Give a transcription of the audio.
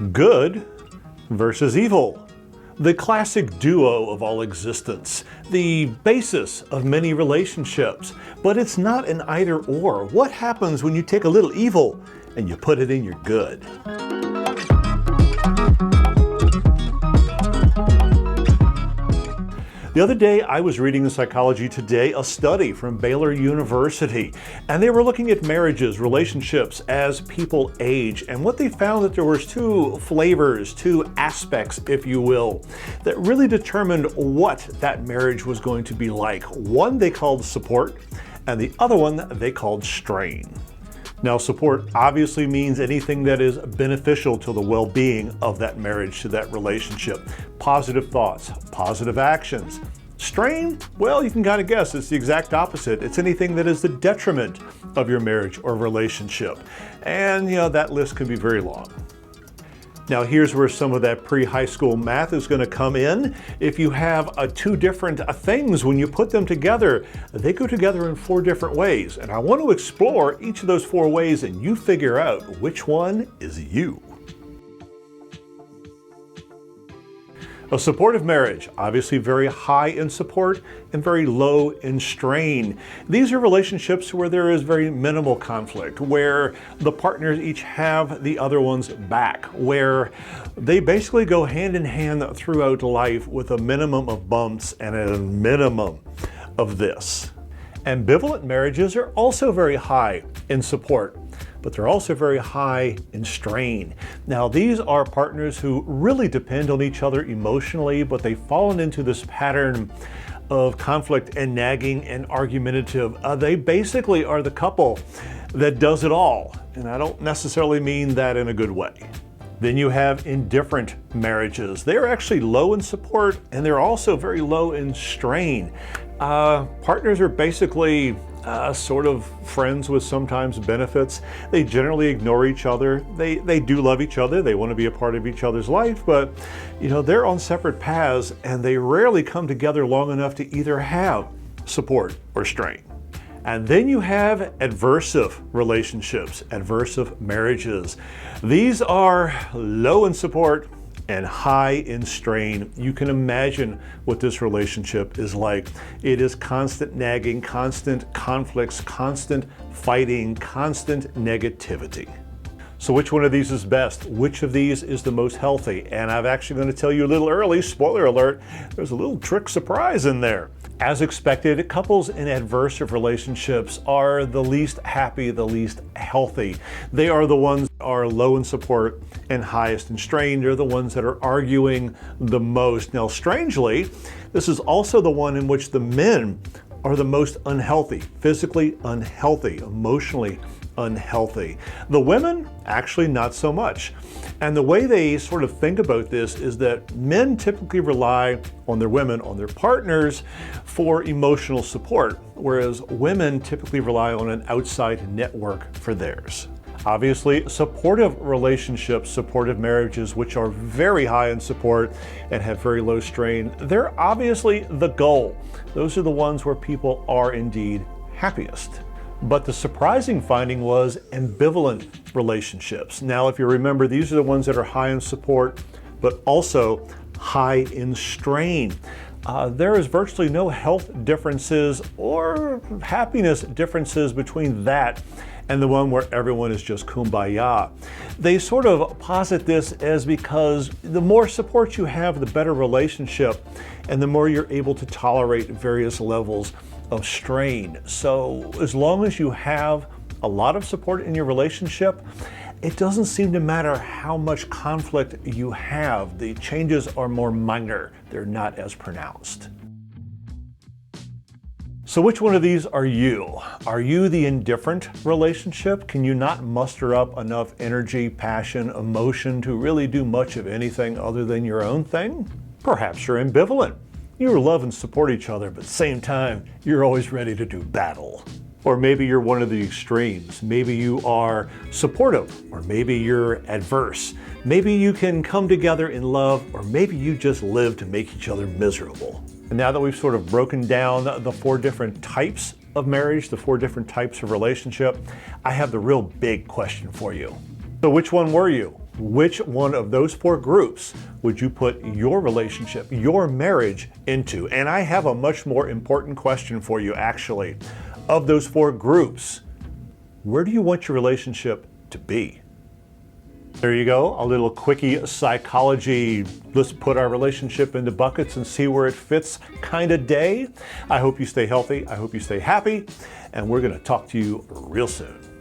Good versus evil. The classic duo of all existence, the basis of many relationships. But it's not an either or. What happens when you take a little evil and you put it in your good? The other day I was reading in Psychology Today a study from Baylor University, and they were looking at marriages, relationships as people age, and what they found that there was two flavors, two aspects, if you will, that really determined what that marriage was going to be like. One they called support, and the other one they called strain. Now, support obviously means anything that is beneficial to the well-being of that marriage, to that relationship. Positive thoughts, positive actions. Strain, well, you can kind of guess it's the exact opposite. It's anything that is the detriment of your marriage or relationship. And, that list can be very long. Now here's where some of that pre-high school math is going to come in. If you have two different things, when you put them together, they go together in 4 different ways. And I want to explore each of those 4 ways and you figure out which one is you. A supportive marriage, obviously very high in support and very low in strain. These are relationships where there is very minimal conflict, where the partners each have the other one's back, where they basically go hand in hand throughout life with a minimum of bumps and a minimum of this. Ambivalent marriages are also very high in support, but they're also very high in strain. Now, these are partners who really depend on each other emotionally, but they've fallen into this pattern of conflict and nagging and argumentative. They basically are the couple that does it all, and I don't necessarily mean that in a good way. Then you have indifferent marriages. They're actually low in support, and they're also very low in strain. Partners are basically sort of friends with sometimes benefits. They generally ignore each other. They do love each other. They want to be a part of each other's life, but they're on separate paths and they rarely come together long enough to either have support or strain. And then you have adversive relationships, adversive marriages. These are low in support and high in strain. You can imagine what this relationship is like. It is constant nagging, constant conflicts, constant fighting, constant negativity. So which one of these is best? Which of these is the most healthy? And I'm actually going to tell you a little early, spoiler alert, there's a little trick surprise in there. As expected, couples in adversive relationships are the least happy, the least healthy. They are the ones that are low in support and highest in strain. They're the ones that are arguing the most. Now, strangely, this is also the one in which the men are the most unhealthy, physically unhealthy, emotionally unhealthy. The women, actually not so much. And the way they sort of think about this is that men typically rely on their women, on their partners, for emotional support, whereas women typically rely on an outside network for theirs. Obviously, supportive relationships, supportive marriages, which are very high in support and have very low strain, they're obviously the goal. Those are the ones where people are indeed happiest. But the surprising finding was ambivalent relationships. Now, if you remember, these are the ones that are high in support, but also high in strain. There is virtually no health differences or happiness differences between that and the one where everyone is just kumbaya. They sort of posit this as because the more support you have, the better relationship, and the more you're able to tolerate various levels of strain. So as long as you have a lot of support in your relationship, it doesn't seem to matter how much conflict you have. The changes are more minor. They're not as pronounced. So which one of these are you? Are you the indifferent relationship? Can you not muster up enough energy, passion, emotion to really do much of anything other than your own thing? Perhaps you're ambivalent. You love and support each other, but at the same time, you're always ready to do battle. Or maybe you're one of the extremes. Maybe you are supportive, or maybe you're adverse. Maybe you can come together in love, or maybe you just live to make each other miserable. And now that we've sort of broken down the 4 different types of marriage, the 4 different types of relationship, I have the real big question for you. So which one were you? Which one of those 4 groups would you put your relationship, your marriage into? And I have a much more important question for you, actually. Of those 4 groups, where do you want your relationship to be? There you go, a little quickie psychology, let's put our relationship into buckets and see where it fits kind of day. I hope you stay healthy, I hope you stay happy, and we're going to talk to you real soon.